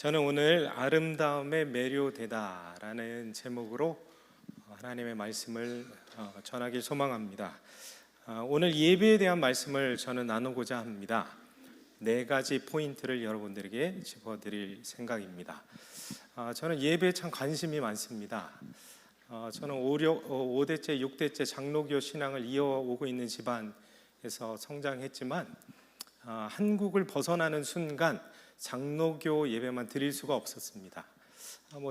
저는 오늘 아름다움에 매료되다라는 제목으로 하나님의 말씀을 전하길 소망합니다. 오늘 예배에 대한 말씀을 저는 나누고자 합니다. 4가지 포인트를 여러분들에게 짚어드릴 생각입니다. 저는 예배에 참 관심이 많습니다. 저는 5대째, 6대째 장로교 신앙을 이어오고 있는 집안에서 성장했지만 한국을 벗어나는 순간 장로교 예배만 드릴 수가 없었습니다.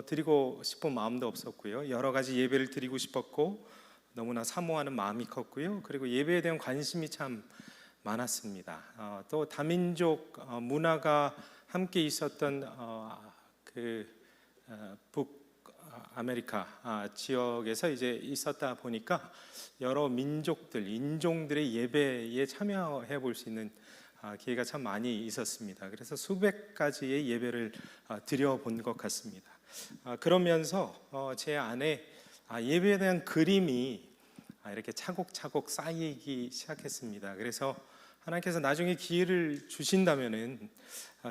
드리고 싶은 마음도 없었고요. 여러 가지 예배를 드리고 싶었고 너무나 사모하는 마음이 컸고요. 그리고 예배에 대한 관심이 참 많았습니다. 또 다민족 문화가 함께 있었던 북아메리카 지역에서 이제 있었다 보니까 여러 민족들, 인종들의 예배에 참여해 볼 수 있는 기회가 참 많이 있었습니다. 그래서 수백 가지의 예배를 드려본 것 같습니다. 그러면서 제 안에 예배에 대한 그림이 이렇게 차곡차곡 쌓이기 시작했습니다. 그래서 하나님께서 나중에 기회를 주신다면은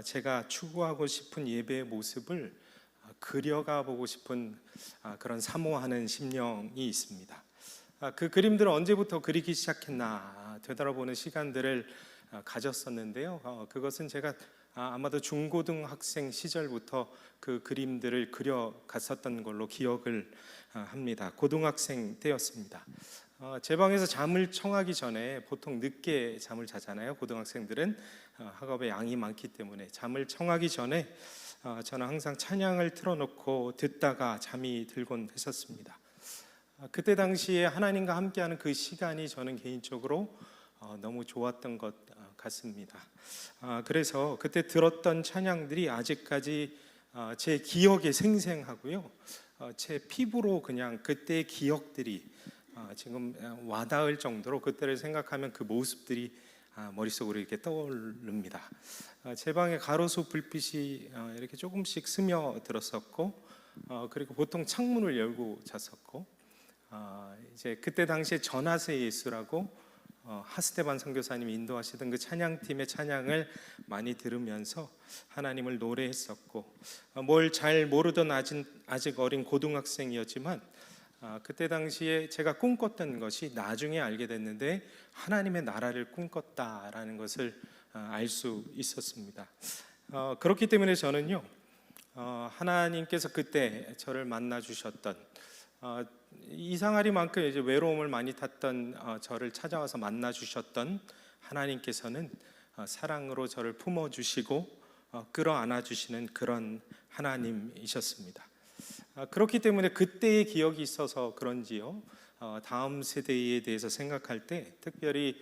제가 추구하고 싶은 예배의 모습을 그려가 보고 싶은 그런 사모하는 심령이 있습니다. 그 그림들을 언제부터 그리기 시작했나 되돌아보는 시간들을 가졌었는데요. 그것은 제가 아마도 중고등학생 시절부터 그 그림들을 그려 갔었던 걸로 기억을 합니다. 고등학생 때였습니다. 제 방에서 잠을 청하기 전에 보통 늦게 잠을 자잖아요. 고등학생들은 학업에 양이 많기 때문에 잠을 청하기 전에 저는 항상 찬양을 틀어놓고 듣다가 잠이 들곤 했었습니다. 그때 당시에 하나님과 함께하는 그 시간이 저는 개인적으로 너무 좋았던 것 같습니다. 그래서 그때 들었던 찬양들이 아직까지 제 기억에 생생하고요. 제 피부로 그냥 그때의 기억들이 지금 와닿을 정도로 그때를 생각하면 그 모습들이 머릿속으로 이렇게 떠오릅니다. 제 방에 가로수 불빛이 이렇게 조금씩 스며들었었고, 그리고 보통 창문을 열고 잤었고, 이제 그때 당시에 전하세 예수라고 하스테반 선교사님이 인도하시던 그 찬양팀의 찬양을 많이 들으면서 하나님을 노래했었고, 뭘 잘 모르던 아직 어린 고등학생이었지만 그때 당시에 제가 꿈꿨던 것이 나중에 알게 됐는데 하나님의 나라를 꿈꿨다라는 것을 알 수 있었습니다. 그렇기 때문에 저는요, 하나님께서 그때 저를 만나 주셨던 이상하리만큼 이제 외로움을 많이 탔던 저를 찾아와서 만나 주셨던 하나님께서는 사랑으로 저를 품어 주시고 끌어안아 주시는 그런 하나님이셨습니다. 그렇기 때문에 그때의 기억이 있어서 그런지요, 다음 세대에 대해서 생각할 때 특별히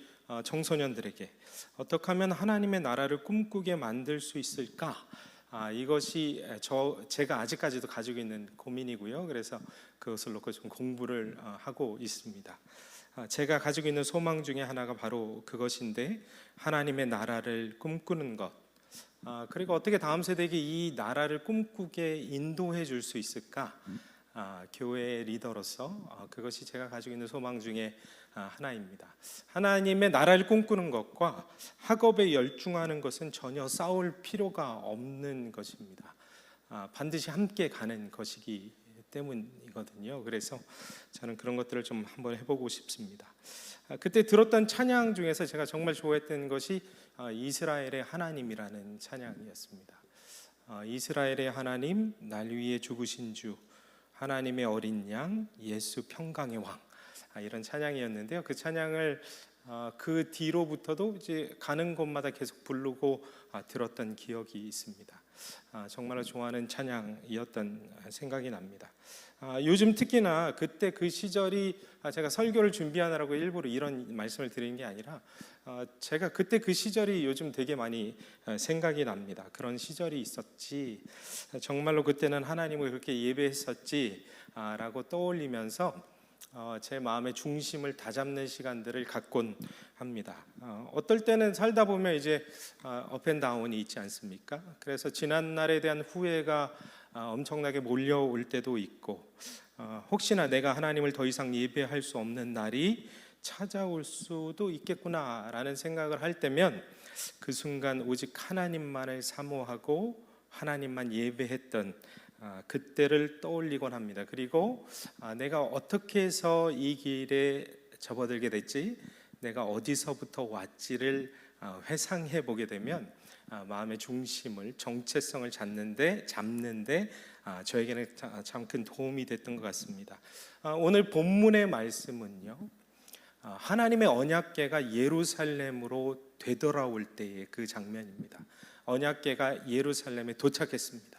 청소년들에게 어떻게 하면 하나님의 나라를 꿈꾸게 만들 수 있을까, 이것이 제가 아직까지도 가지고 있는 고민이고요. 그래서 그것을 놓고 좀 공부를 하고 있습니다. 제가 가지고 있는 소망 중에 하나가 바로 그것인데, 하나님의 나라를 꿈꾸는 것, 그리고 어떻게 다음 세대에게 이 나라를 꿈꾸게 인도해 줄 수 있을까, 교회 리더로서 그것이 제가 가지고 있는 소망 중에 하나입니다. 하나님의 나라를 꿈꾸는 것과 학업에 열중하는 것은 전혀 싸울 필요가 없는 것입니다. 반드시 함께 가는 것이기 때문이거든요. 그래서 저는 그런 것들을 좀 한번 해보고 싶습니다. 그때 들었던 찬양 중에서 제가 정말 좋아했던 것이 이스라엘의 하나님이라는 찬양이었습니다. 이스라엘의 하나님, 날 위해 죽으신 주, 하나님의 어린 양, 예수 평강의 왕, 이런 찬양이었는데요. 그 찬양을 그 뒤로부터도 이제 가는 곳마다 계속 부르고 들었던 기억이 있습니다. 정말로 좋아하는 찬양이었던 생각이 납니다. 요즘 특히나 그때 그 시절이, 제가 설교를 준비하느라고 일부러 이런 말씀을 드리는 게 아니라 제가 그때 그 시절이 요즘 되게 많이 생각이 납니다. 그런 시절이 있었지, 정말로 그때는 하나님을 그렇게 예배했었지 라고 떠올리면서 제 마음의 중심을 다잡는 시간들을 갖곤 합니다. 어떨 때는 살다 보면 이제 업앤다운이 있지 않습니까? 그래서 지난 날에 대한 후회가 엄청나게 몰려올 때도 있고, 혹시나 내가 하나님을 더 이상 예배할 수 없는 날이 찾아올 수도 있겠구나라는 생각을 할 때면 그 순간 오직 하나님만을 사모하고 하나님만 예배했던 그때를 떠올리곤 합니다. 그리고 내가 어떻게 해서 이 길에 접어들게 됐지, 내가 어디서부터 왔지를 회상해 보게 되면 마음의 중심을, 정체성을 잡는데 저에게는 참 큰 도움이 됐던 것 같습니다. 오늘 본문의 말씀은요, 하나님의 언약궤가 예루살렘으로 되돌아올 때의 그 장면입니다. 언약궤가 예루살렘에 도착했습니다.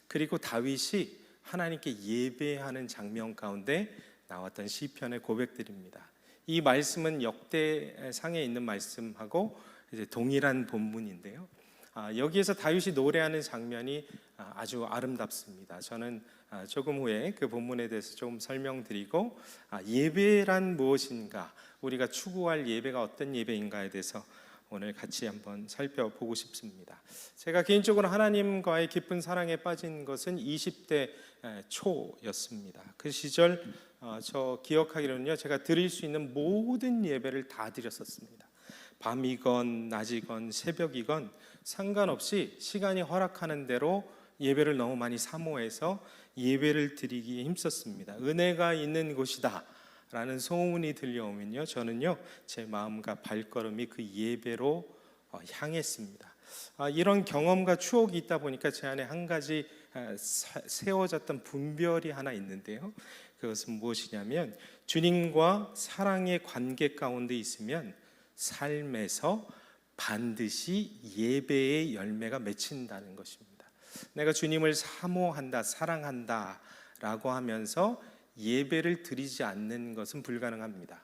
그리고 다윗이 하나님께 예배하는 장면 가운데 나왔던 시편의 고백들입니다. 이 말씀은 역대상에 있는 말씀하고 이제 동일한 본문인데요. 여기에서 다윗이 노래하는 장면이 아주 아름답습니다. 저는 조금 후에 그 본문에 대해서 좀 설명드리고 예배란 무엇인가, 우리가 추구할 예배가 어떤 예배인가에 대해서 오늘 같이 한번 살펴보고 싶습니다. 제가 개인적으로 하나님과의 깊은 사랑에 빠진 것은 20대 초였습니다. 그 시절 저 기억하기로는요, 제가 드릴 수 있는 모든 예배를 다 드렸었습니다. 밤이건 낮이건 새벽이건 상관없이 시간이 허락하는 대로 예배를 너무 많이 사모해서 예배를 드리기에 힘썼습니다. 은혜가 있는 곳이다 라는 소문이 들려오면요, 저는요 제 마음과 발걸음이 그 예배로 향했습니다. 이런 경험과 추억이 있다 보니까 제 안에 한 가지 세워졌던 분별이 하나 있는데요, 그것은 무엇이냐면 주님과 사랑의 관계 가운데 있으면 삶에서 반드시 예배의 열매가 맺힌다는 것입니다. 내가 주님을 사모한다, 사랑한다 라고 하면서 예배를 드리지 않는 것은 불가능합니다.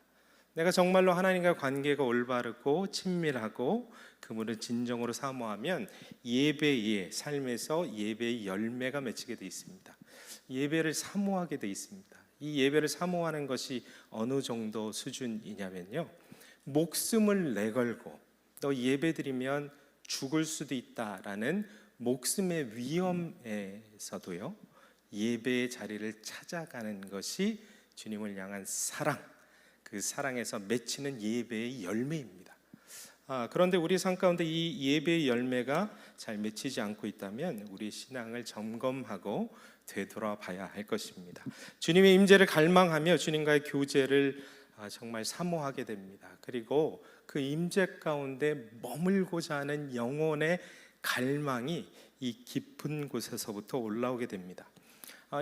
내가 정말로 하나님과 관계가 올바르고 친밀하고 그분을 진정으로 사모하면 예배의 삶에서 예배의 열매가 맺히게 되어 있습니다. 예배를 사모하게 되어 있습니다. 이 예배를 사모하는 것이 어느 정도 수준이냐면요, 목숨을 내걸고 너 예배드리면 죽을 수도 있다라는 목숨의 위험에서도요, 예배의 자리를 찾아가는 것이 주님을 향한 사랑, 그 사랑에서 맺히는 예배의 열매입니다. 그런데 우리 삶 가운데 이 예배의 열매가 잘 맺히지 않고 있다면 우리 신앙을 점검하고 되돌아봐야 할 것입니다. 주님의 임재를 갈망하며 주님과의 교제를 정말 사모하게 됩니다. 그리고 그 임재 가운데 머물고자 하는 영혼의 갈망이 이 깊은 곳에서부터 올라오게 됩니다.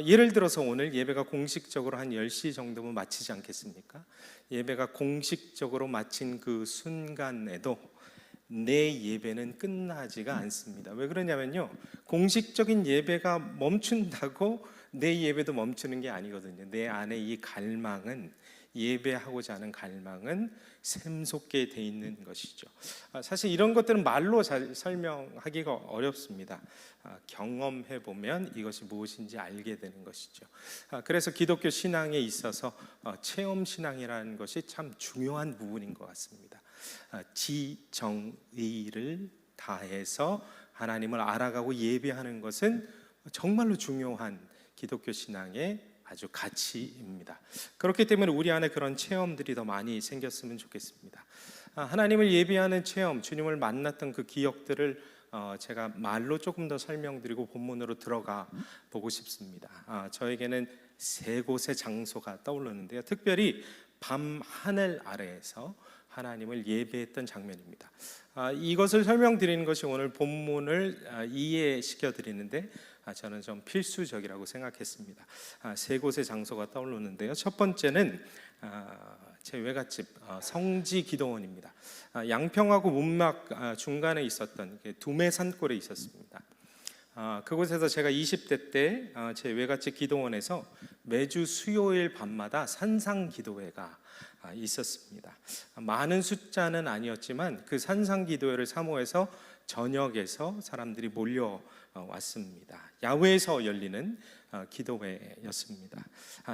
예를 들어서 오늘 예배가 공식적으로 한 10시 정도면 마치지 않겠습니까? 예배가 공식적으로 마친 그 순간에도 내 예배는 끝나지가 않습니다. 왜 그러냐면요, 공식적인 예배가 멈춘다고 내 예배도 멈추는 게 아니거든요. 내 안에 이 갈망은, 예배하고자 하는 갈망은 샘솟게 돼 있는 것이죠. 사실 이런 것들은 말로 잘 설명하기가 어렵습니다. 경험해 보면 이것이 무엇인지 알게 되는 것이죠. 그래서 기독교 신앙에 있어서 체험 신앙이라는 것이 참 중요한 부분인 것 같습니다. 지정의를 다해서 하나님을 알아가고 예배하는 것은 정말로 중요한 기독교 신앙의 아주 가치입니다. 그렇기 때문에 우리 안에 그런 체험들이 더 많이 생겼으면 좋겠습니다. 하나님을 예배하는 체험, 주님을 만났던 그 기억들을 제가 말로 조금 더 설명드리고 본문으로 들어가 보고 싶습니다. 저에게는 세 곳의 장소가 떠오르는데요, 특별히 밤 하늘 아래에서 하나님을 예배했던 장면입니다. 이것을 설명드리는 것이 오늘 본문을 이해시켜 드리는데 저는 좀 필수적이라고 생각했습니다. 세 곳의 장소가 떠오르는데요, 첫 번째는 제 외갓집 성지 기도원입니다. 양평하고 문막 중간에 있었던 두메 산골에 있었습니다. 그곳에서 제가 20대 때 제 외갓집 기도원에서 매주 수요일 밤마다 산상 기도회가 있었습니다. 많은 숫자는 아니었지만 그 산상 기도회를 사모해서 저녁에서 사람들이 몰려왔습니다. 야외에서 열리는 기도회였습니다.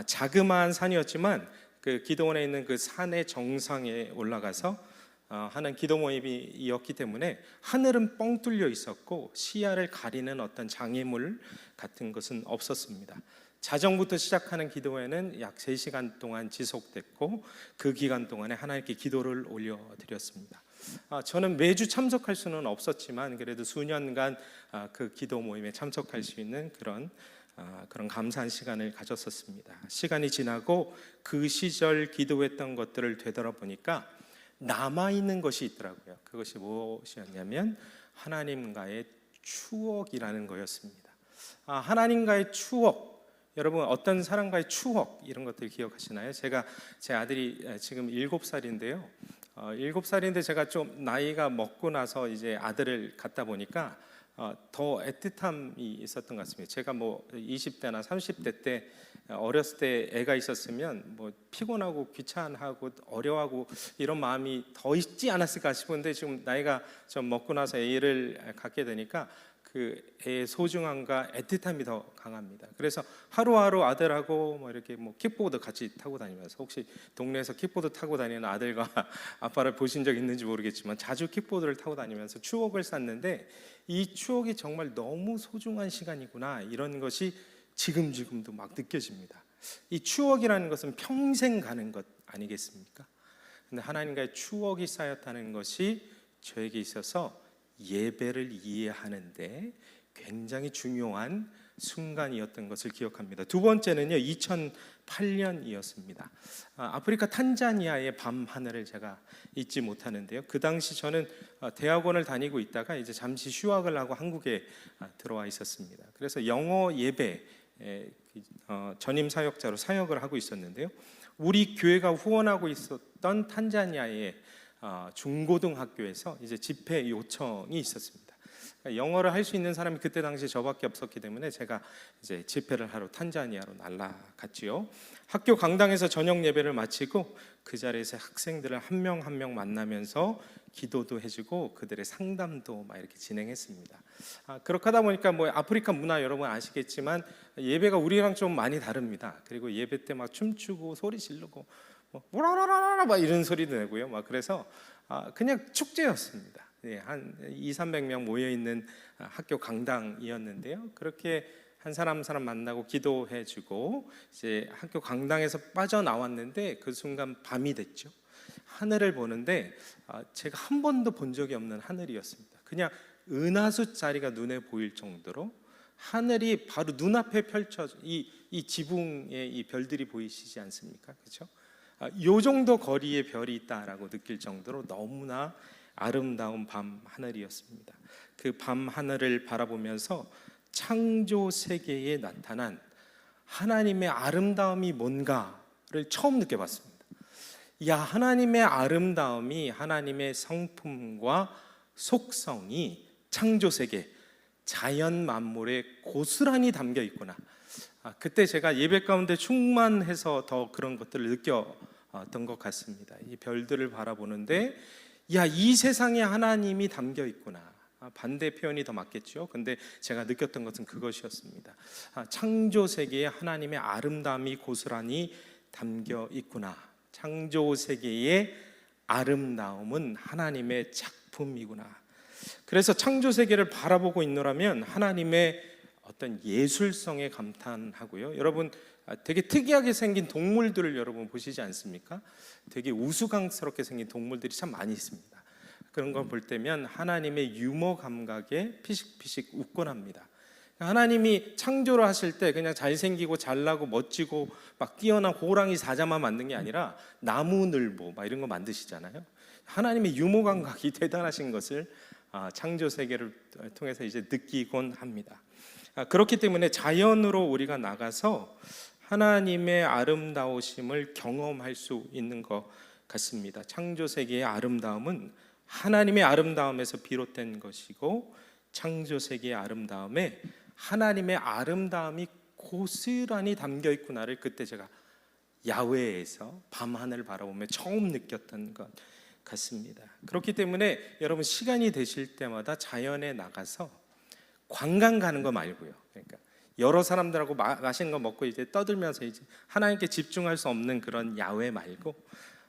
자그마한 산이었지만 그 기도원에 있는 그 산의 정상에 올라가서 하는 기도 모임이었기 때문에 하늘은 뻥 뚫려 있었고 시야를 가리는 어떤 장애물 같은 것은 없었습니다. 자정부터 시작하는 기도회는 약 3시간 동안 지속됐고 그 기간 동안에 하나님께 기도를 올려드렸습니다. 저는 매주 참석할 수는 없었지만 그래도 수년간 그 기도 모임에 참석할 수 있는 그런 감사한 시간을 가졌었습니다. 시간이 지나고 그 시절 기도했던 것들을 되돌아보니까 남아있는 것이 있더라고요. 그것이 무엇이었냐면 하나님과의 추억이라는 거였습니다. 하나님과의 추억, 여러분 어떤 사람과의 추억 이런 것들 기억하시나요? 제 아들이 지금 7살인데요. 7살인데 제가 좀 나이가 먹고 나서 이제 아들을 갖다 보니까 더 애틋함이 있었던 것 같습니다. 제가 뭐 20대나 30대 때 어렸을 때 애가 있었으면 뭐 피곤하고 귀찮하고 어려워하고 이런 마음이 더 있지 않았을까 싶은데 지금 나이가 좀 먹고 나서 애를 갖게 되니까 그 애의 소중함과 애틋함이 더 강합니다. 그래서 하루하루 아들하고 뭐 이렇게 뭐 킥보드 같이 타고 다니면서, 혹시 동네에서 킥보드 타고 다니는 아들과 아빠를 보신 적 있는지 모르겠지만 자주 킥보드를 타고 다니면서 추억을 쌓는데, 이 추억이 정말 너무 소중한 시간이구나, 이런 것이 지금도 막 느껴집니다. 이 추억이라는 것은 평생 가는 것 아니겠습니까? 근데 하나님과의 추억이 쌓였다는 것이 저에게 있어서 예배를 이해하는데 굉장히 중요한 순간이었던 것을 기억합니다. 두 번째는요, 2008년이었습니다. 아프리카 탄자니아의 밤 하늘을 제가 잊지 못하는데요. 그 당시 저는 대학원을 다니고 있다가 이제 잠시 휴학을 하고 한국에 들어와 있었습니다. 그래서 영어 예배 전임 사역자로 사역을 하고 있었는데요. 우리 교회가 후원하고 있었던 탄자니아의 중고등학교에서 이제 집회 요청이 있었습니다. 영어를 할 수 있는 사람이 그때 당시 저밖에 없었기 때문에 제가 이제 집회를 하러 탄자니아로 날아갔지요. 학교 강당에서 저녁 예배를 마치고 그 자리에서 학생들을 한 명 한 명 만나면서 기도도 해주고 그들의 상담도 막 이렇게 진행했습니다. 그렇게 하다 보니까 뭐 아프리카 문화 여러분 아시겠지만 예배가 우리랑 좀 많이 다릅니다. 그리고 예배 때 막 춤추고 소리 지르고 우라라라라 막 이런 소리도 내고요. 막 그래서 그냥 축제였습니다. 한 200~300명 모여 있는 학교 강당이었는데요. 그렇게 한 사람 만나고 기도해주고 이제 학교 강당에서 빠져나왔는데 그 순간 밤이 됐죠. 하늘을 보는데 제가 한 번도 본 적이 없는 하늘이었습니다. 그냥 은하수 자리가 눈에 보일 정도로 하늘이 바로 눈앞에 펼쳐져, 이 지붕에 이 별들이 보이시지 않습니까? 그렇죠? 요 정도 거리에 별이 있다라고 느낄 정도로 너무나 아름다운 밤 하늘이었습니다. 그 밤 하늘을 바라보면서 창조 세계에 나타난 하나님의 아름다움이 뭔가를 처음 느껴봤습니다. 하나님의 아름다움이, 하나님의 성품과 속성이 창조 세계, 자연 만물에 고스란히 담겨 있구나. 그때 제가 예배 가운데 충만해서 더 그런 것들을 느꼈던 것 같습니다. 이 별들을 바라보는데 이 세상에 하나님이 담겨 있구나. 반대 표현이 더 맞겠죠. 근데 제가 느꼈던 것은 그것이었습니다. 창조 세계에 하나님의 아름다움이 고스란히 담겨 있구나. 창조 세계의 아름다움은 하나님의 작품이구나. 그래서 창조 세계를 바라보고 있노라면 하나님의 어떤 예술성에 감탄하고요. 여러분 되게 특이하게 생긴 동물들을 여러분 보시지 않습니까? 되게 우스꽝스럽게 생긴 동물들이 참 많이 있습니다. 그런 걸 볼 때면 하나님의 유머 감각에 피식피식 웃곤 합니다. 하나님이 창조를 하실 때 그냥 잘생기고 잘나고 멋지고 막 뛰어난 호랑이 사자만 만든 게 아니라 나무늘보 막 이런 거 만드시잖아요. 하나님의 유머 감각이 대단하신 것을 창조 세계를 통해서 이제 느끼곤 합니다. 그렇기 때문에 자연으로 우리가 나가서 하나님의 아름다우심을 경험할 수 있는 것 같습니다. 창조 세계의 아름다움은 하나님의 아름다움에서 비롯된 것이고, 창조 세계의 아름다움에 하나님의 아름다움이 고스란히 담겨 있구나를 그때 제가 야외에서 밤하늘을 바라보며 처음 느꼈던 것 같습니다. 그렇기 때문에 여러분 시간이 되실 때마다 자연에 나가서 관광 가는 거 말고요. 그러니까 여러 사람들하고 맛있는 거 먹고 이제 떠들면서 이제 하나님께 집중할 수 없는 그런 야외 말고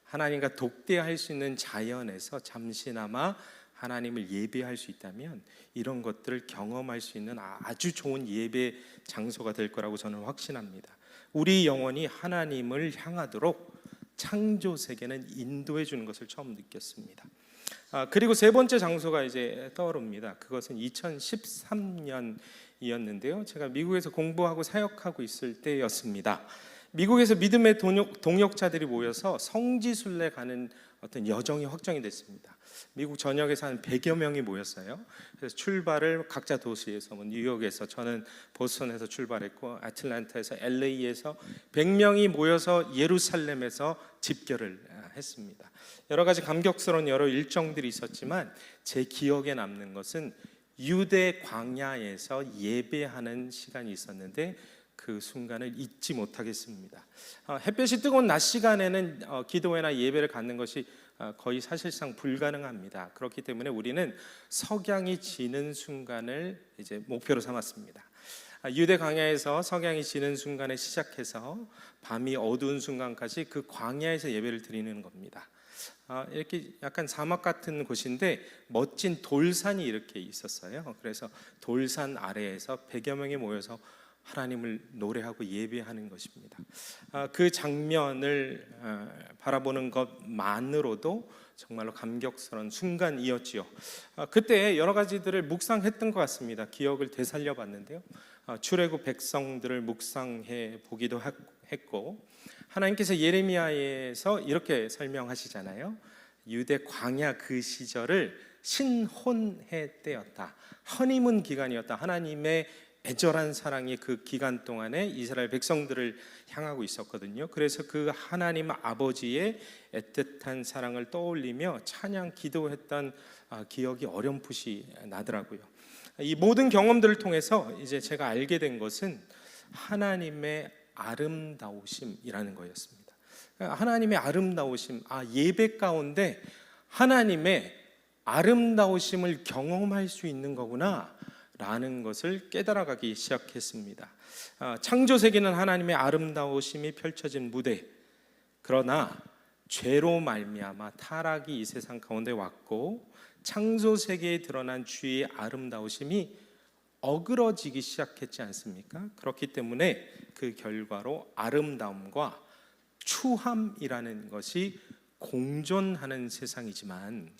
하나님과 독대할 수 있는 자연에서 잠시나마 하나님을 예배할 수 있다면 이런 것들을 경험할 수 있는 아주 좋은 예배 장소가 될 거라고 저는 확신합니다. 우리 영혼이 하나님을 향하도록 창조 세계는 인도해 주는 것을 처음 느꼈습니다. 그리고 세 번째 장소가 이제 떠오릅니다. 그것은 2013년이었는데요. 제가 미국에서 공부하고 사역하고 있을 때였습니다. 미국에서 믿음의 동역자들이 모여서 성지순례 가는 어떤 여정이 확정이 됐습니다. 미국 전역에서 한 100여 명이 모였어요. 그래서 출발을 각자 도시에서 뉴욕에서, 저는 보스턴에서 출발했고, 애틀랜타에서, LA에서 100명이 모여서 예루살렘에서 집결을 했습니다. 여러 가지 감격스러운 여러 일정들이 있었지만 제 기억에 남는 것은 유대 광야에서 예배하는 시간이 있었는데 그 순간을 잊지 못하겠습니다. 햇볕이 뜨거운 낮 시간에는 기도회나 예배를 갖는 것이 거의 사실상 불가능합니다. 그렇기 때문에 우리는 석양이 지는 순간을 이제 목표로 삼았습니다. 유대 광야에서 석양이 지는 순간에 시작해서 밤이 어두운 순간까지 그 광야에서 예배를 드리는 겁니다. 이렇게 약간 사막 같은 곳인데 멋진 돌산이 이렇게 있었어요. 그래서 돌산 아래에서 100여 명이 모여서 하나님을 노래하고 예배하는 것입니다. 그 장면을 바라보는 것만으로도 정말로 감격스러운 순간이었지요. 그때 여러 가지들을 묵상했던 것 같습니다. 기억을 되살려 봤는데요. 출애굽 백성들을 묵상해 보기도 했고, 하나님께서 예레미야에서 이렇게 설명하시잖아요. 유대 광야 그 시절을 신혼해 때였다. 허니문 기간이었다. 하나님의 애절한 사랑이 그 기간 동안에 이스라엘 백성들을 향하고 있었거든요. 그래서 그 하나님 아버지의 애틋한 사랑을 떠올리며 찬양 기도했던 기억이 어렴풋이 나더라고요. 이 모든 경험들을 통해서 이제 제가 알게 된 것은 하나님의 아름다우심이라는 거였습니다. 하나님의 아름다우심, 예배 가운데 하나님의 아름다우심을 경험할 수 있는 거구나 라는 것을 깨달아가기 시작했습니다. 창조세계는 하나님의 아름다우심이 펼쳐진 무대, 그러나 죄로 말미암아 타락이 이 세상 가운데 왔고 창조세계에 드러난 주의 아름다우심이 어그러지기 시작했지 않습니까? 그렇기 때문에 그 결과로 아름다움과 추함이라는 것이 공존하는 세상이지만,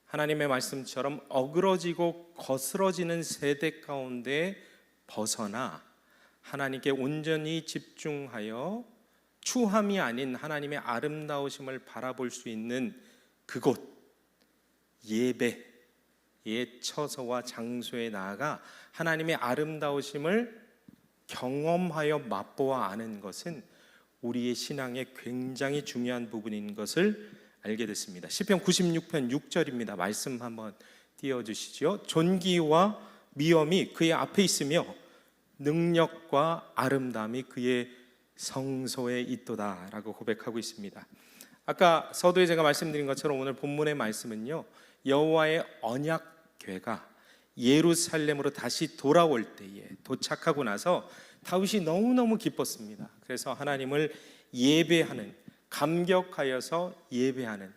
하나님의 말씀처럼 어그러지고 거스러지는 세대 가운데 벗어나 하나님께 온전히 집중하여 추함이 아닌 하나님의 아름다우심을 바라볼 수 있는 그곳, 예배의 처소와 장소에 나아가 하나님의 아름다우심을 경험하여 맛보아 아는 것은 우리의 신앙의 굉장히 중요한 부분인 것을 알게 됐습니다. 시편 96편 6절입니다. 말씀 한번 띄워주시죠. 존귀와 미엄이 그의 앞에 있으며 능력과 아름다움이 그의 성소에 있도다 라고 고백하고 있습니다. 아까 서두에 제가 말씀드린 것처럼 오늘 본문의 말씀은요, 여호와의 언약궤가 예루살렘으로 다시 돌아올 때에 도착하고 나서 다윗이 너무너무 기뻤습니다. 그래서 하나님을 예배하는, 감격하여서 예배하는,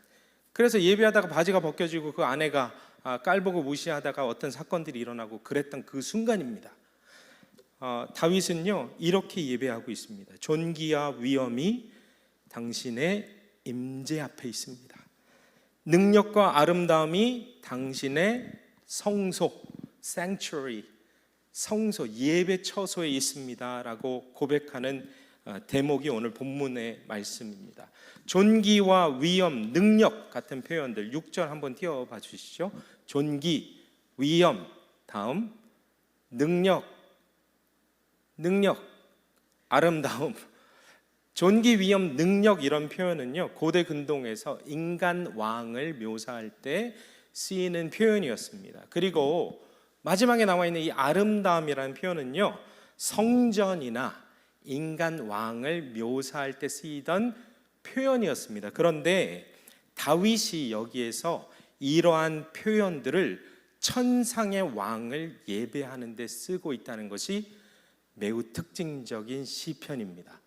그래서 예배하다가 바지가 벗겨지고 그 아내가 깔보고 무시하다가 어떤 사건들이 일어나고 그랬던 그 순간입니다. 다윗은요 이렇게 예배하고 있습니다. 존귀와 위엄이 당신의 임재 앞에 있습니다. 능력과 아름다움이 당신의 성소, sanctuary, 성소, 예배 처소에 있습니다 라고 고백하는 대목이 오늘 본문의 말씀입니다. 존귀와 위엄, 능력 같은 표현들 6절 한번 띄워봐 주시죠. 존귀, 위엄, 다음 능력, 아름다움. 존귀, 위엄, 능력 이런 표현은요 고대 근동에서 인간 왕을 묘사할 때 쓰이는 표현이었습니다. 그리고 마지막에 나와 있는 이 아름다움이라는 표현은요 성전이나 인간 왕을 묘사할 때 쓰이던 표현이었습니다. 그런데 다윗이 여기에서 이러한 표현들을 천상의 왕을 예배하는 데 쓰고 있다는 것이 매우 특징적인 시편입니다.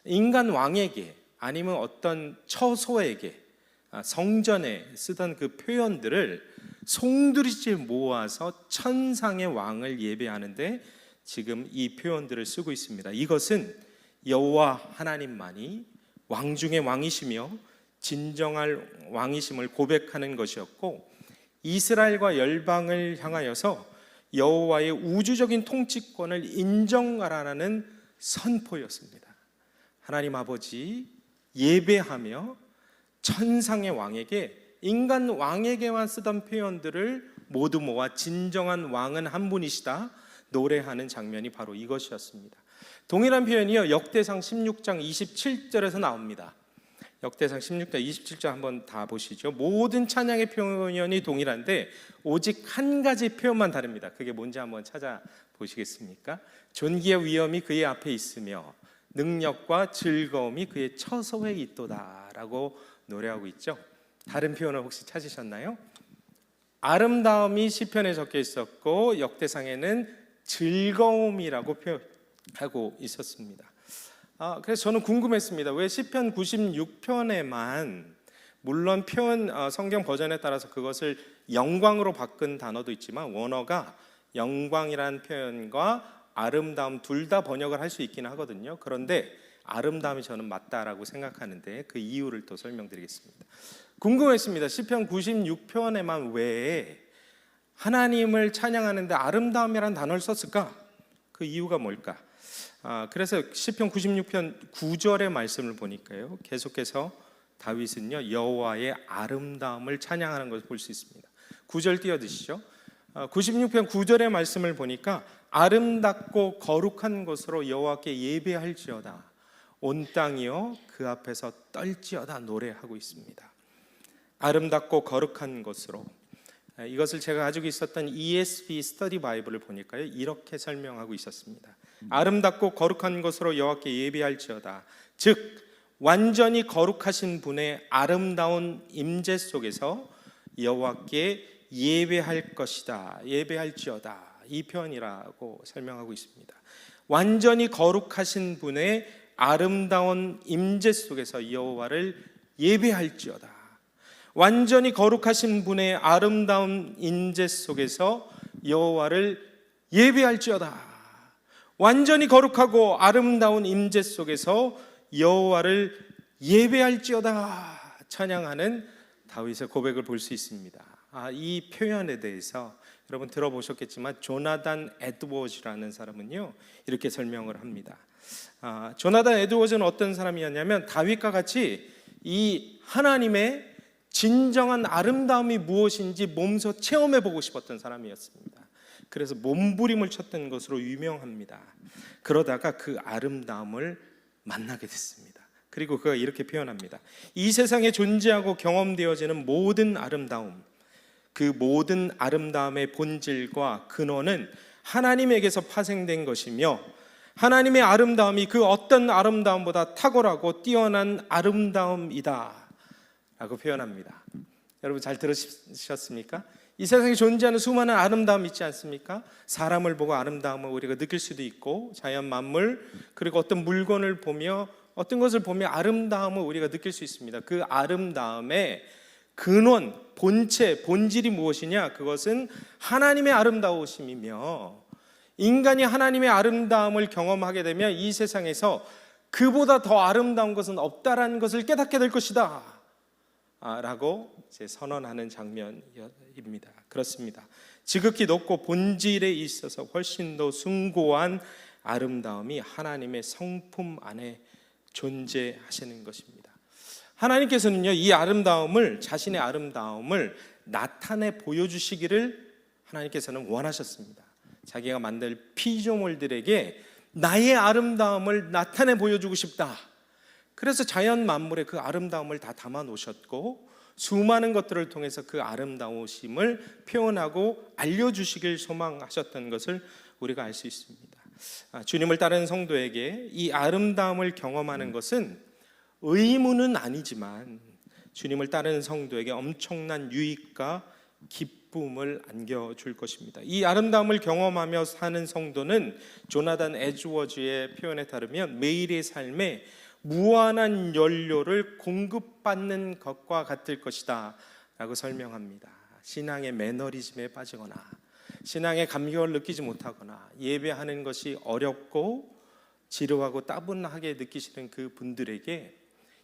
인간 왕에게 아니면 어떤 처소에게 성전에 쓰던 그 표현들을 송두리째 모아서 천상의 왕을 예배하는데 지금 이 표현들을 쓰고 있습니다. 이것은 여호와 하나님만이 왕 중의 왕이시며 진정할 왕이심을 고백하는 것이었고, 이스라엘과 열방을 향하여서 여호와의 우주적인 통치권을 인정하라는 선포였습니다. 하나님 아버지 예배하며 천상의 왕에게, 인간 왕에게만 쓰던 표현들을 모두 모아 진정한 왕은 한 분이시다 노래하는 장면이 바로 이것이었습니다. 동일한 표현이요, 역대상 16장 27절에서 나옵니다. 역대상 16장 27절 한번 다 보시죠. 모든 찬양의 표현이 동일한데 오직 한 가지 표현만 다릅니다. 그게 뭔지 한번 찾아보시겠습니까? 존귀와 위엄이 그의 앞에 있으며 능력과 즐거움이 그의 처소에 있도다 라고 노래하고 있죠. 다른 표현을 혹시 찾으셨나요? 아름다움이 시편에 적혀 있었고 역대상에는 즐거움이라고 표현하고 있었습니다. 그래서 저는 궁금했습니다. 왜 시편 96편에만, 물론 성경 버전에 따라서 그것을 영광으로 바꾼 단어도 있지만 원어가 영광이라는 표현과 아름다움 둘 다 번역을 할 수 있긴 하거든요. 그런데 아름다움이 저는 맞다라고 생각하는데 그 이유를 또 설명드리겠습니다. 궁금했습니다. 시편 96편에만 왜 하나님을 찬양하는데 아름다움이라는 단어를 썼을까? 그 이유가 뭘까? 그래서 시편 96편 9절의 말씀을 보니까요, 계속해서 다윗은요 여호와의 아름다움을 찬양하는 것을 볼 수 있습니다. 9절 띄워드시죠. 96편 9절의 말씀을 보니까 아름답고 거룩한 곳으로 여호와께 예배할지어다, 온 땅이여 그 앞에서 떨지어다 노래하고 있습니다. 아름답고 거룩한 곳으로, 이것을 제가 가지고 있었던 ESV 스터디 바이블을 보니까요 이렇게 설명하고 있었습니다. 아름답고 거룩한 것으로 여호와께 예배할지어다, 즉 완전히 거룩하신 분의 아름다운 임재 속에서 여호와께 예배할 것이다, 예배할지어다, 이 표현이라고 설명하고 있습니다. 완전히 거룩하신 분의 아름다운 임재 속에서 여호와를 예배할지어다, 완전히 거룩하신 분의 아름다운 임재 속에서 여호와를 예배할지어다, 완전히 거룩하고 아름다운 임재 속에서 여호와를 예배할지어다 찬양하는 다윗의 고백을 볼 수 있습니다. 이 표현에 대해서 여러분 들어보셨겠지만 조나단 에드워즈라는 사람은요 이렇게 설명을 합니다. 조나단 에드워즈는 어떤 사람이었냐면 다윗과 같이 이 하나님의 진정한 아름다움이 무엇인지 몸소 체험해보고 싶었던 사람이었습니다. 그래서 몸부림을 쳤던 것으로 유명합니다. 그러다가 그 아름다움을 만나게 됐습니다. 그리고 그가 이렇게 표현합니다. 이 세상에 존재하고 경험되어지는 모든 아름다움, 그 모든 아름다움의 본질과 근원은 하나님에게서 파생된 것이며 하나님의 아름다움이 그 어떤 아름다움보다 탁월하고 뛰어난 아름다움이다 라고 표현합니다. 여러분 잘 들으셨습니까? 이 세상에 존재하는 수많은 아름다움이 있지 않습니까? 사람을 보고 아름다움을 우리가 느낄 수도 있고, 자연 만물, 그리고 어떤 물건을 보며, 어떤 것을 보며 아름다움을 우리가 느낄 수 있습니다. 그 아름다움의 근원, 본체, 본질이 무엇이냐? 그것은 하나님의 아름다우심이며, 인간이 하나님의 아름다움을 경험하게 되면 이 세상에서 그보다 더 아름다운 것은 없다라는 것을 깨닫게 될 것이다 라고 선언하는 장면입니다. 그렇습니다. 지극히 높고 본질에 있어서 훨씬 더 숭고한 아름다움이 하나님의 성품 안에 존재하시는 것입니다. 하나님께서는요 이 아름다움을, 자신의 아름다움을 나타내 보여주시기를 하나님께서는 원하셨습니다. 자기가 만들 피조물들에게 나의 아름다움을 나타내 보여주고 싶다. 그래서 자연 만물의 그 아름다움을 다 담아 놓으셨고 수많은 것들을 통해서 그 아름다우심을 표현하고 알려주시길 소망하셨던 것을 우리가 알 수 있습니다. 주님을 따르는 성도에게 이 아름다움을 경험하는 것은 의무는 아니지만 주님을 따르는 성도에게 엄청난 유익과 기쁨을 안겨줄 것입니다. 이 아름다움을 경험하며 사는 성도는 조나단 에드워즈의 표현에 따르면 매일의 삶에 무한한 연료를 공급받는 것과 같을 것이다 라고 설명합니다. 신앙의 매너리즘에 빠지거나 신앙의 감격을 느끼지 못하거나 예배하는 것이 어렵고 지루하고 따분하게 느끼시는 그 분들에게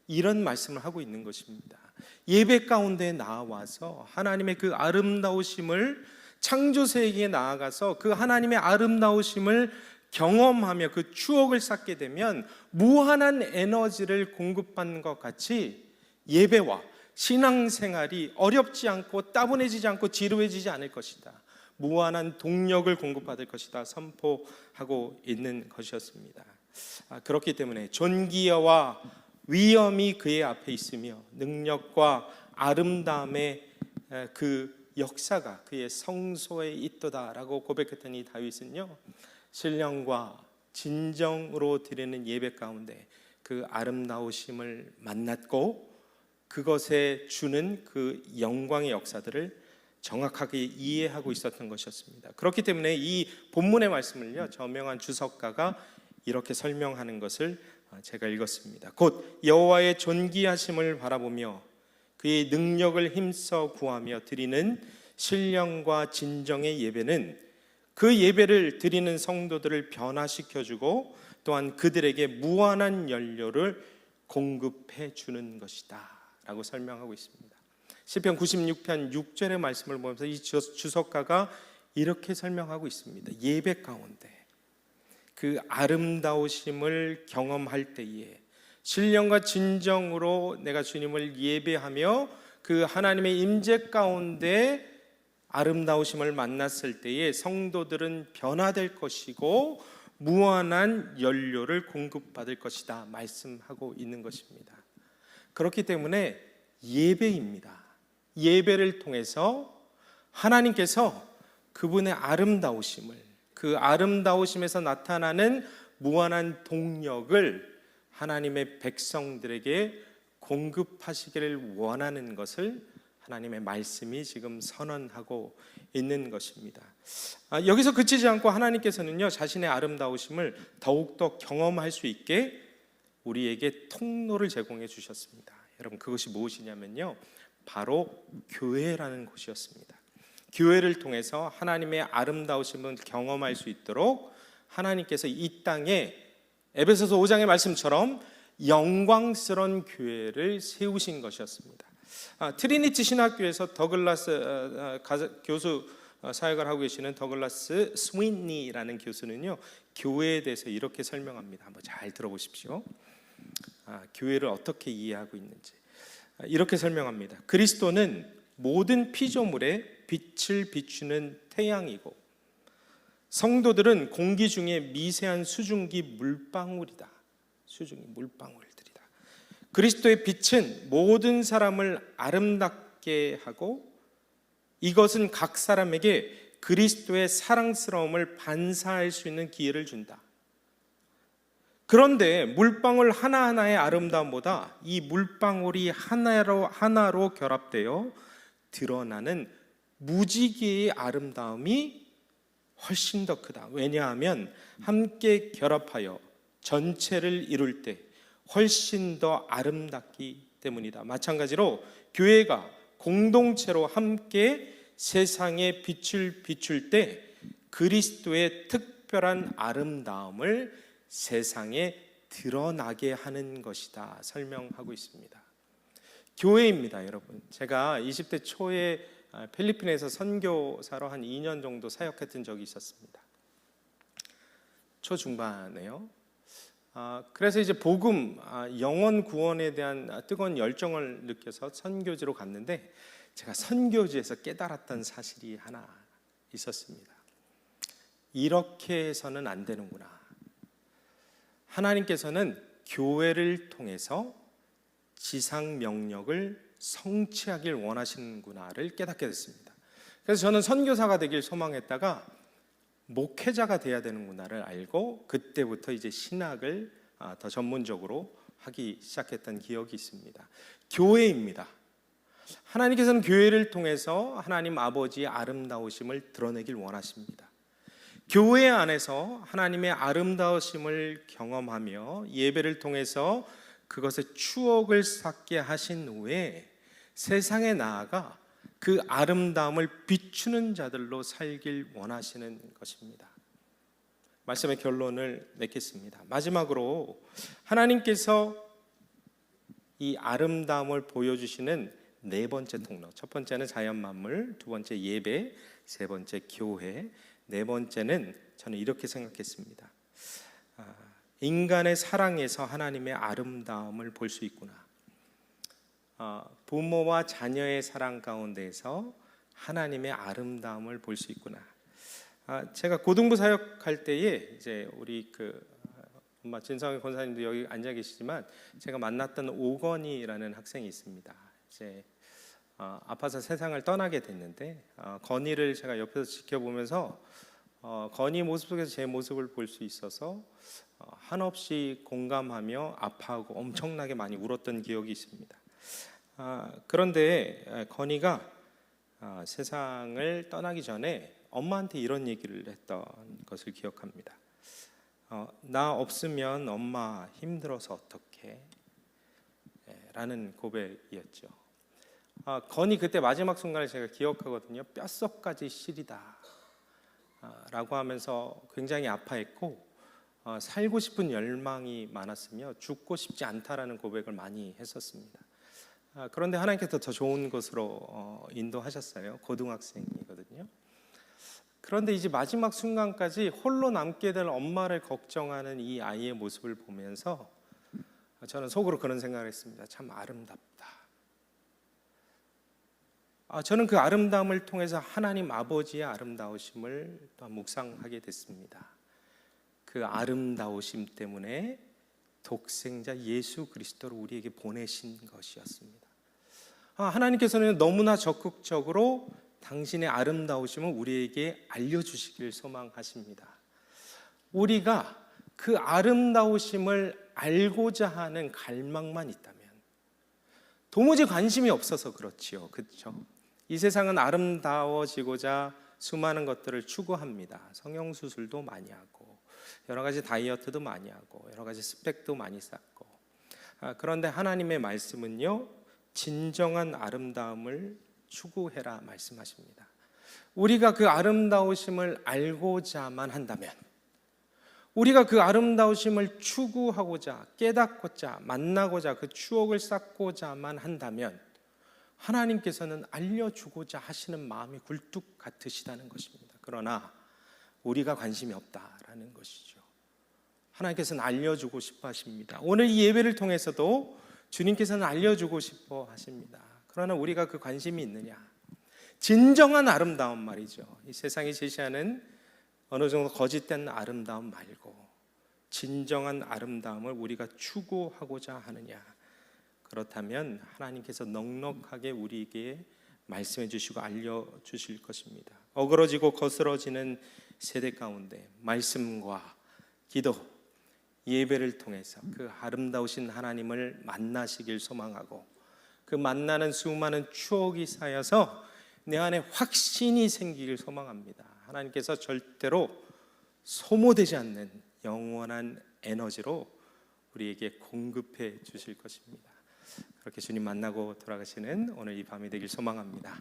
이런 말씀을 하고 있는 것입니다. 예배 가운데 나와서 하나님의 그 아름다우심을, 창조세계에 나아가서 그 하나님의 아름다우심을 경험하며 그 추억을 쌓게 되면 무한한 에너지를 공급받는 것 같이 예배와 신앙생활이 어렵지 않고 따분해지지 않고 지루해지지 않을 것이다. 무한한 동력을 공급받을 것이다 선포하고 있는 것이었습니다. 그렇기 때문에 존귀와 위엄이 그의 앞에 있으며 능력과 아름다움의 그 역사가 그의 성소에 있도다라고 고백했던 이 다윗은요, 신령과 진정으로 드리는 예배 가운데 그 아름다우심을 만났고 그것에 주는 그 영광의 역사들을 정확하게 이해하고 있었던 것이었습니다. 그렇기 때문에 이 본문의 말씀을요, 저명한 주석가가 이렇게 설명하는 것을 제가 읽었습니다. 곧 여호와의 존귀하심을 바라보며 그의 능력을 힘써 구하며 드리는 신령과 진정의 예배는 그 예배를 드리는 성도들을 변화시켜주고 또한 그들에게 무한한 연료를 공급해 주는 것이다 라고 설명하고 있습니다. 시편 96편 6절의 말씀을 보면서 이 주석가가 이렇게 설명하고 있습니다. 예배 가운데 그 아름다우심을 경험할 때에 신령과 진정으로 내가 주님을 예배하며 그 하나님의 임재 가운데 아름다우심을 만났을 때에 성도들은 변화될 것이고 무한한 연료를 공급받을 것이다 말씀하고 있는 것입니다. 그렇기 때문에 예배입니다. 예배를 통해서 하나님께서 그분의 아름다우심을, 그 아름다우심에서 나타나는 무한한 동력을 하나님의 백성들에게 공급하시기를 원하는 것을 하나님의 말씀이 지금 선언하고 있는 것입니다. 여기서 그치지 않고 하나님께서는요, 자신의 아름다우심을 더욱더 경험할 수 있게 우리에게 통로를 제공해 주셨습니다. 여러분, 그것이 무엇이냐면요, 바로 교회라는 곳이었습니다. 교회를 통해서 하나님의 아름다우심을 경험할 수 있도록 하나님께서 이 땅에 에베소서 5장의 말씀처럼 영광스러운 교회를 세우신 것이었습니다. 트리니티 신학교에서 더글라스 교수 사역을 하고 계시는 더글라스 스윈니라는 교수는요, 교회에 대해서 이렇게 설명합니다. 한번 잘 들어보십시오. 교회를 어떻게 이해하고 있는지 이렇게 설명합니다. 그리스도는 모든 피조물에 빛을 비추는 태양이고 성도들은 공기 중에 미세한 수증기 물방울이다. 수증기 물방울들이다. 그리스도의 빛은 모든 사람을 아름답게 하고 이것은 각 사람에게 그리스도의 사랑스러움을 반사할 수 있는 기회를 준다. 그런데 물방울 하나하나의 아름다움보다 이 물방울이 하나로 결합되어 드러나는 무지개의 아름다움이 훨씬 더 크다. 왜냐하면 함께 결합하여 전체를 이룰 때 훨씬 더 아름답기 때문이다. 마찬가지로 교회가 공동체로 함께 세상에 빛을 비출 때 그리스도의 특별한 아름다움을 세상에 드러나게 하는 것이다 설명하고 있습니다. 교회입니다, 여러분. 제가 20대 초에 필리핀에서 선교사로 한 2년 정도 사역했던 적이 있었습니다. 초중반에요. 그래서 이제 복음, 영혼 구원에 대한 뜨거운 열정을 느껴서 선교지로 갔는데 제가 선교지에서 깨달았던 사실이 하나 있었습니다. 이렇게 해서는 안 되는구나. 하나님께서는 교회를 통해서 지상 명령을 성취하길 원하시는구나를 깨닫게 됐습니다. 그래서 저는 선교사가 되길 소망했다가 목회자가 돼야 되는구나를 알고 그때부터 이제 신학을 더 전문적으로 하기 시작했던 기억이 있습니다. 교회입니다. 하나님께서는 교회를 통해서 하나님 아버지의 아름다우심을 드러내길 원하십니다. 교회 안에서 하나님의 아름다우심을 경험하며 예배를 통해서 그것의 추억을 쌓게 하신 후에 세상에 나아가 그 아름다움을 비추는 자들로 살길 원하시는 것입니다. 말씀의 결론을 맺겠습니다. 마지막으로 하나님께서 이 아름다움을 보여주시는 네 번째 통로. 첫 번째는 자연 만물, 두 번째 예배, 세 번째 교회, 네 번째는 저는 이렇게 생각했습니다. 인간의 사랑에서 하나님의 아름다움을 볼 수 있구나. 부모와 자녀의 사랑 가운데에서 하나님의 아름다움을 볼 수 있구나. 제가 고등부 사역할 때에 이제 우리 엄마 진성희 권사님도 여기 앉아 계시지만 제가 만났던 오건이라는 학생이 있습니다. 이제 아파서 세상을 떠나게 됐는데 건이를 제가 옆에서 지켜보면서 건이 모습 속에서 제 모습을 볼 수 있어서 한없이 공감하며 아파하고 엄청나게 많이 울었던 기억이 있습니다. 그런데 건이가 세상을 떠나기 전에 엄마한테 이런 얘기를 했던 것을 기억합니다. 나 없으면 엄마 힘들어서 어떡해? 라는 고백이었죠. 건이 그때 마지막 순간을 제가 기억하거든요. 뼛속까지 시리다 라고 하면서 굉장히 아파했고 살고 싶은 열망이 많았으며 죽고 싶지 않다라는 고백을 많이 했었습니다. 그런데 하나님께서 더 좋은 곳으로 인도하셨어요. 고등학생이거든요. 그런데 이제 마지막 순간까지 홀로 남게 될 엄마를 걱정하는 이 아이의 모습을 보면서 저는 속으로 그런 생각을 했습니다. 참 아름답다. 저는 그 아름다움을 통해서 하나님 아버지의 아름다우심을 또 묵상하게 됐습니다. 그 아름다우심 때문에 독생자 예수 그리스도를 우리에게 보내신 것이었습니다. 하나님께서는 너무나 적극적으로 당신의 아름다우심을 우리에게 알려주시길 소망하십니다. 우리가 그 아름다우심을 알고자 하는 갈망만 있다면, 도무지 관심이 없어서 그렇지요. 그렇죠? 이 세상은 아름다워지고자 수많은 것들을 추구합니다. 성형수술도 많이 하고 여러 가지 다이어트도 많이 하고 여러 가지 스펙도 많이 쌓고, 그런데 하나님의 말씀은요, 진정한 아름다움을 추구해라 말씀하십니다. 우리가 그 아름다우심을 알고자만 한다면, 우리가 그 아름다우심을 추구하고자, 깨닫고자, 만나고자, 그 추억을 쌓고자만 한다면 하나님께서는 알려주고자 하시는 마음이 굴뚝 같으시다는 것입니다. 그러나 우리가 관심이 없다라는 것이죠. 하나님께서는 알려주고 싶어 하십니다. 오늘 이 예배를 통해서도 주님께서는 알려주고 싶어 하십니다. 그러나 우리가 그 관심이 있느냐? 진정한 아름다움 말이죠. 이 세상이 제시하는 어느 정도 거짓된 아름다움 말고 진정한 아름다움을 우리가 추구하고자 하느냐? 그렇다면 하나님께서 넉넉하게 우리에게 말씀해 주시고 알려주실 것입니다. 어그러지고 거스러지는 세대 가운데 말씀과 기도, 예배를 통해서 그 아름다우신 하나님을 만나시길 소망하고, 그 만나는 수많은 추억이 쌓여서 내 안에 확신이 생기길 소망합니다. 하나님께서 절대로 소모되지 않는 영원한 에너지로 우리에게 공급해 주실 것입니다. 그렇게 주님 만나고 돌아가시는 오늘 이 밤이 되길 소망합니다.